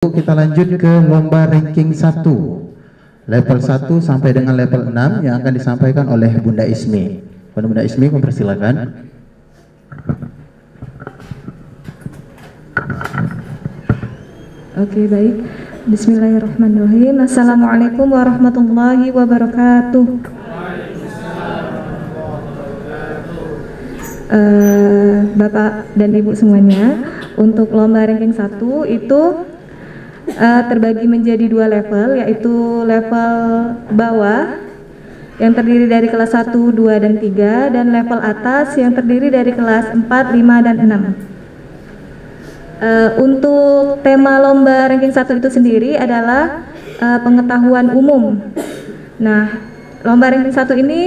Kita lanjut ke lomba ranking 1 level 1 sampai dengan level 6 yang akan disampaikan oleh Bunda Ismi. Bunda Ismi, mempersilakan. Oke, baik. Bismillahirrahmanirrahim. Assalamualaikum warahmatullahi wabarakatuh. Bapak dan Ibu semuanya, untuk lomba ranking 1 itu terbagi menjadi 2 level, yaitu level bawah yang terdiri dari kelas 1, 2, dan 3, dan level atas yang terdiri dari kelas 4, 5, dan 6. Untuk tema lomba ranking 1 itu sendiri adalah pengetahuan umum. Nah, lomba ranking 1 ini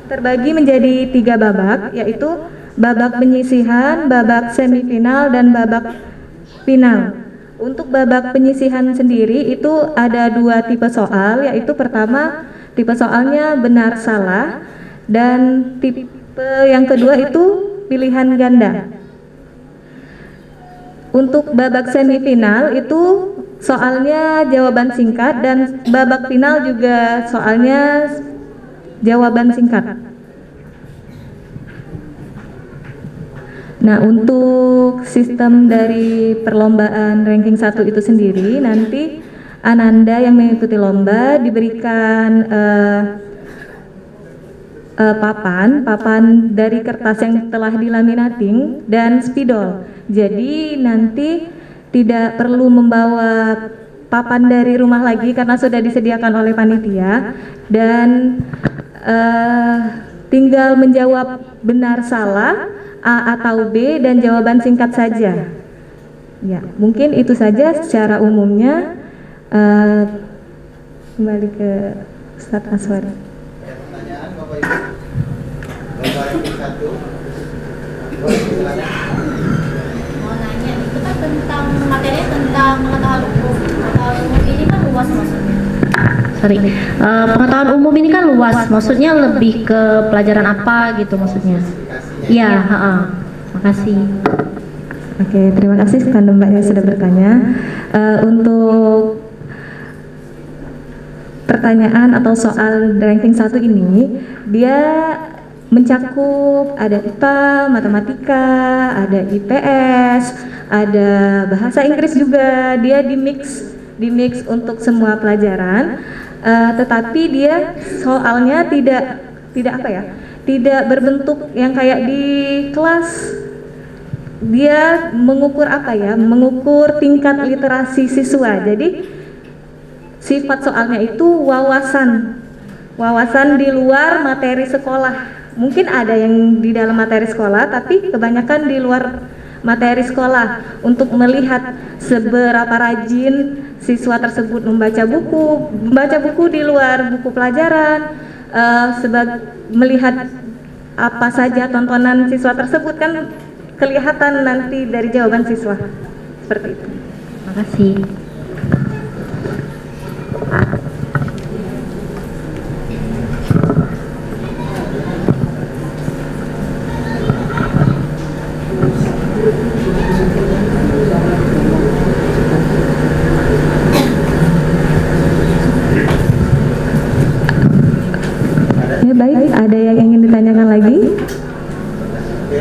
terbagi menjadi 3 babak, yaitu babak penyisihan, babak semifinal, dan babak final. Untuk babak penyisihan sendiri itu ada 2 tipe soal, yaitu pertama tipe soalnya benar salah, dan tipe yang kedua itu pilihan ganda. Untuk babak semifinal itu soalnya jawaban singkat, dan babak final juga soalnya jawaban singkat. Nah, untuk sistem dari perlombaan ranking 1 itu sendiri, nanti Ananda yang mengikuti lomba diberikan papan dari kertas yang telah dilaminating dan spidol. Jadi nanti tidak perlu membawa papan dari rumah lagi karena sudah disediakan oleh panitia, dan tinggal menjawab benar salah, A atau B, dan jawaban singkat saja. Ya, mungkin itu saja secara umumnya. Kembali ke Ustadz Aswar. Pertanyaan Bapak Ibu. Lomba ranking 1. Mau nanya, itu kan tentang materinya tentang pengetahuan umum. Pengetahuan umum ini kan luas maksudnya. Pengetahuan umum ini kan luas, maksudnya lebih ke pelajaran apa gitu maksudnya? Iya, makasih. Oke, terima kasih kepada Mbak yang sudah bertanya. Untuk pertanyaan atau soal ranking 1 ini, dia mencakup ada IPA, matematika, ada IPS, ada bahasa Inggris juga. Dia di mix untuk semua pelajaran. Tetapi dia soalnya tidak berbentuk yang kayak di kelas. Dia mengukur mengukur tingkat literasi siswa. Jadi sifat soalnya itu wawasan di luar materi sekolah. Mungkin ada yang di dalam materi sekolah, tapi kebanyakan di luar materi sekolah, untuk melihat seberapa rajin siswa tersebut membaca buku di luar buku pelajaran, melihat apa saja tontonan siswa tersebut, kan kelihatan nanti dari jawaban siswa. Seperti itu. Makasih. Ya, baik, ada yang ingin ditanyakan lagi? Oke,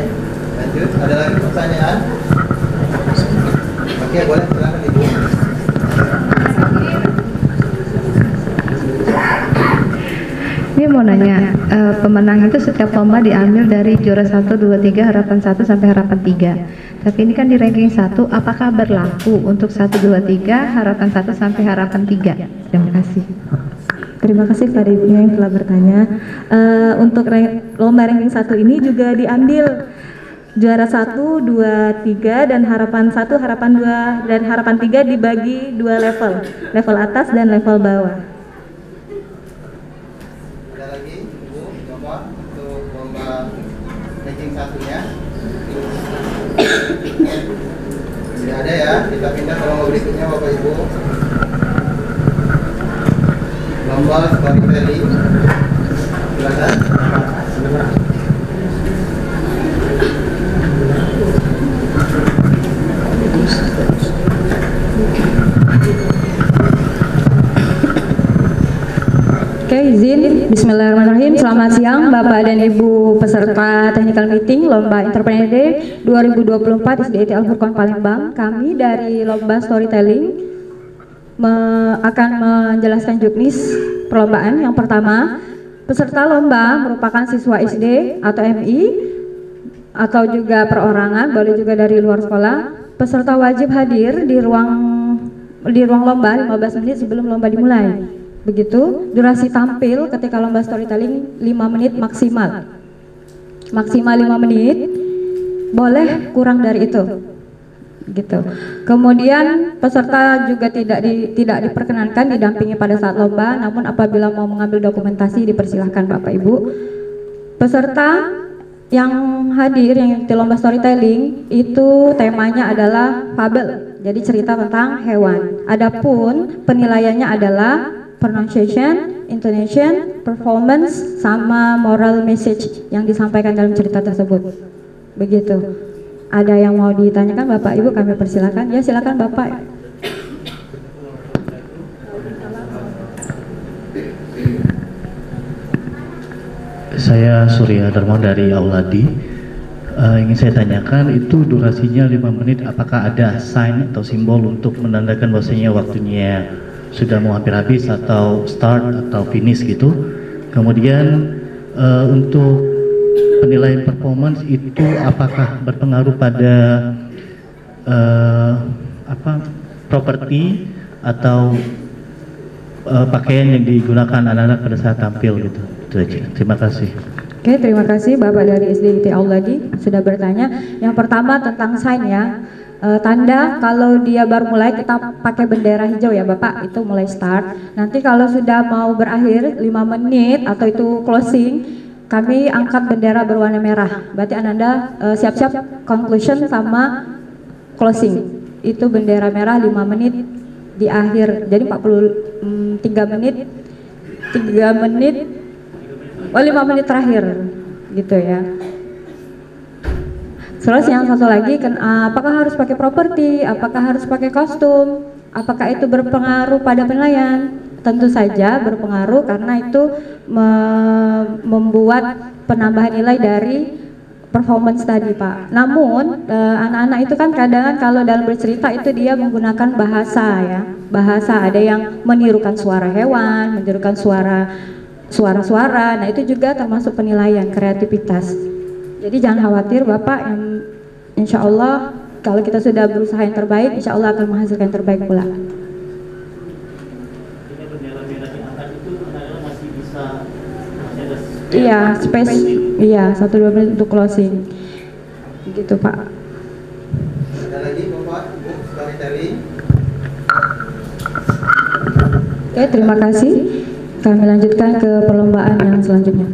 lanjut. Ada lagi pertanyaan? Oke, boleh, silakan Ibu. Ini mau nanya, pemenang itu setiap lomba diambil dari juara 1, 2, 3, harapan 1 sampai harapan 3. Tapi ini kan di ranking 1, apakah berlaku untuk 1, 2, 3, harapan 1 sampai harapan 3? Terima kasih. Terima kasih kepada ibunya yang telah bertanya. Untuk lomba ranking 1 ini juga diambil juara 1, 2, 3, dan harapan 1, harapan 2, dan harapan 3 dibagi 2 level. Level atas dan level bawah. Ada lagi Ibu, coba untuk lomba ranking 1-nya. Tidak ada ya, kita pindah ke lomba berikutnya Bapak Ibu. Lomba storytelling. Silakan. Oke, izin. Bismillahirrahmanirrahim. Selamat siang Bapak dan Ibu peserta Technical Meeting Lomba Entrepreneur Day 2024 SDIT Al-Furqan Palembang. Kami dari Lomba Storytelling akan menjelaskan juknis perlombaan. Yang pertama, peserta lomba merupakan siswa SD atau MI atau juga perorangan, boleh juga dari luar sekolah. Peserta wajib hadir di ruang lomba 15 menit sebelum lomba dimulai. Begitu, durasi tampil ketika lomba storytelling 5 menit maksimal. Maksimal 5 menit, boleh kurang dari itu. Gitu. Kemudian peserta juga tidak diperkenankan didampingi pada saat lomba, namun apabila mau mengambil dokumentasi dipersilahkan Bapak Ibu. Peserta yang hadir yang di lomba storytelling itu temanya adalah fabel, jadi cerita tentang hewan. Adapun penilaiannya adalah pronunciation, intonation, performance, sama moral message yang disampaikan dalam cerita tersebut. Begitu. Ada yang mau ditanyakan Bapak Ibu, kami persilakan. Ya, silakan Bapak. Saya Surya Darmo dari Auladi. Ingin saya tanyakan, itu durasinya 5 menit, apakah ada sign atau simbol untuk menandakan bahwasanya waktunya sudah mau hampir habis atau start atau finish gitu. Kemudian untuk penilaian performance itu apakah berpengaruh pada properti atau pakaian yang digunakan anak-anak pada saat tampil gitu. Itu aja. Terima kasih. Oke, terima kasih Bapak dari SDIT Auladi sudah bertanya. Yang pertama tentang sign ya. Tanda kalau dia baru mulai kita pakai bendera hijau ya Bapak, itu mulai start. Nanti kalau sudah mau berakhir 5 menit atau itu closing, kami angkat bendera berwarna merah. Berarti Anda siap-siap conclusion sama closing. Itu bendera merah 5 menit di akhir. Jadi 3 menit 5 menit terakhir gitu ya. Terus yang satu lagi, apakah harus pakai properti, apakah harus pakai kostum, apakah itu berpengaruh pada penilaian? Tentu saja berpengaruh karena itu membuat penambahan nilai dari performance tadi Pak. Namun anak-anak itu kan kadang kalau dalam bercerita itu dia menggunakan bahasa ya. Bahasa, ada yang menirukan suara hewan, menirukan suara-suara. Nah itu juga termasuk penilaian kreativitas. Jadi jangan khawatir Bapak, insya Allah kalau kita sudah berusaha yang terbaik, insya Allah akan menghasilkan yang terbaik pula. Iya, space, iya 1-2 menit untuk closing, gitu Pak. Ada lagi Bapak, Ibu, storytelling. Oke, terima kasih. Kami lanjutkan ke perlombaan yang selanjutnya.